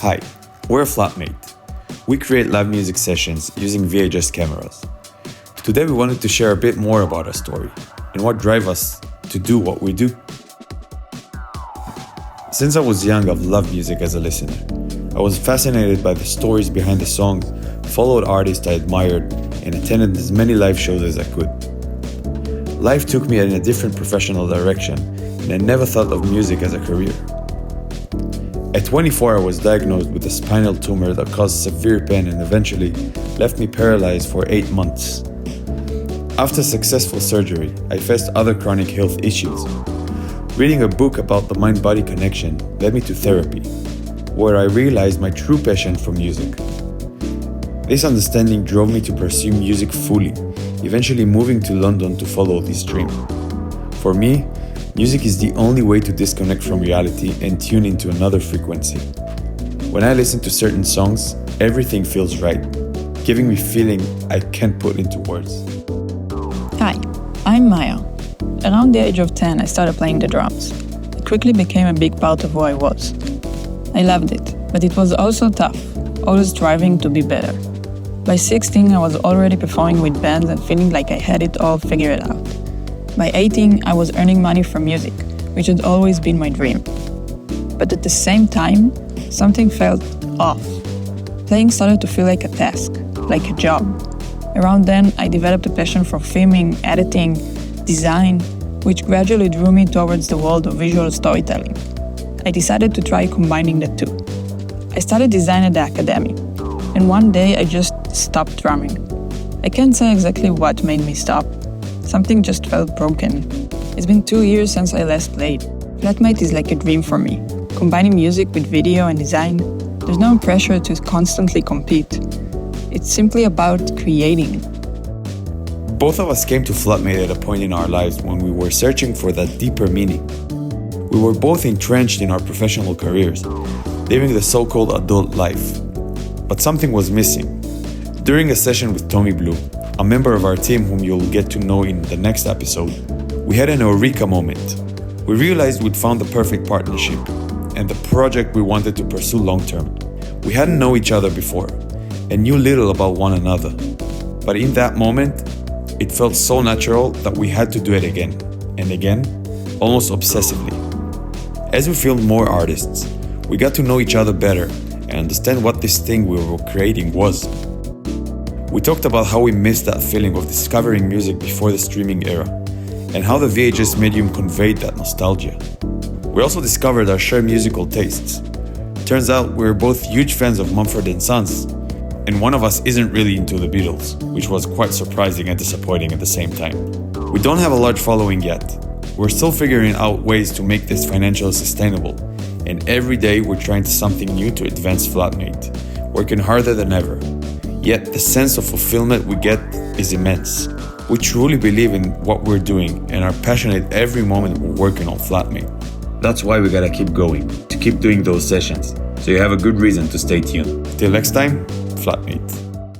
Hi, we're Flatmate. We create live music sessions using VHS cameras. Today we wanted to share a bit more about our story and what drives us to do what we do. Since I was young, I've loved music as a listener. I was fascinated by the stories behind the songs, followed artists I admired, and attended as many live shows as I could. Life took me in a different professional direction, and I never thought of music as a career. At 24, I was diagnosed with a spinal tumor that caused severe pain and eventually left me paralyzed for 8 months. After successful surgery, I faced other chronic health issues. Reading a book about the mind-body connection led me to therapy, where I realized my true passion for music. This understanding drove me to pursue music fully, eventually moving to London to follow this dream. For me, music is the only way to disconnect from reality and tune into another frequency. When I listen to certain songs, everything feels right, giving me feeling I can't put into words. Hi, I'm Maya. Around the age of 10, I started playing the drums. It quickly became a big part of who I was. I loved it, but it was also tough, always striving to be better. By 16, I was already performing with bands and feeling like I had it all figured out. By 18, I was earning money from music, which had always been my dream. But at the same time, something felt off. Playing started to feel like a task, like a job. Around then, I developed a passion for filming, editing, design, which gradually drew me towards the world of visual storytelling. I decided to try combining the two. I started design at the academy, and one day I just stopped drumming. I can't say exactly what made me stop. Something just felt broken. It's been 2 years since I last played. Flatmate is like a dream for me. Combining music with video and design, there's no pressure to constantly compete. It's simply about creating. Both of us came to Flatmate at a point in our lives when we were searching for that deeper meaning. We were both entrenched in our professional careers, living the so-called adult life. But something was missing. During a session with Tommy Blue, a member of our team whom you'll get to know in the next episode, we had an eureka moment. We realized we'd found the perfect partnership and the project we wanted to pursue long-term. We hadn't known each other before and knew little about one another. But in that moment, it felt so natural that we had to do it again and again, almost obsessively. As we filmed more artists, we got to know each other better and understand what this thing we were creating was. We talked about how we missed that feeling of discovering music before the streaming era, and how the VHS medium conveyed that nostalgia. We also discovered our shared musical tastes. Turns out we were both huge fans of Mumford & Sons, and one of us isn't really into the Beatles, which was quite surprising and disappointing at the same time. We don't have a large following yet. We're still figuring out ways to make this financially sustainable, and every day we're trying something new to advance Flatmate, working harder than ever. Yet the sense of fulfillment we get is immense. We truly believe in what we're doing and are passionate every moment we're working on Flatmate. That's why we gotta keep going, to keep doing those sessions, so you have a good reason to stay tuned. Till next time, Flatmate.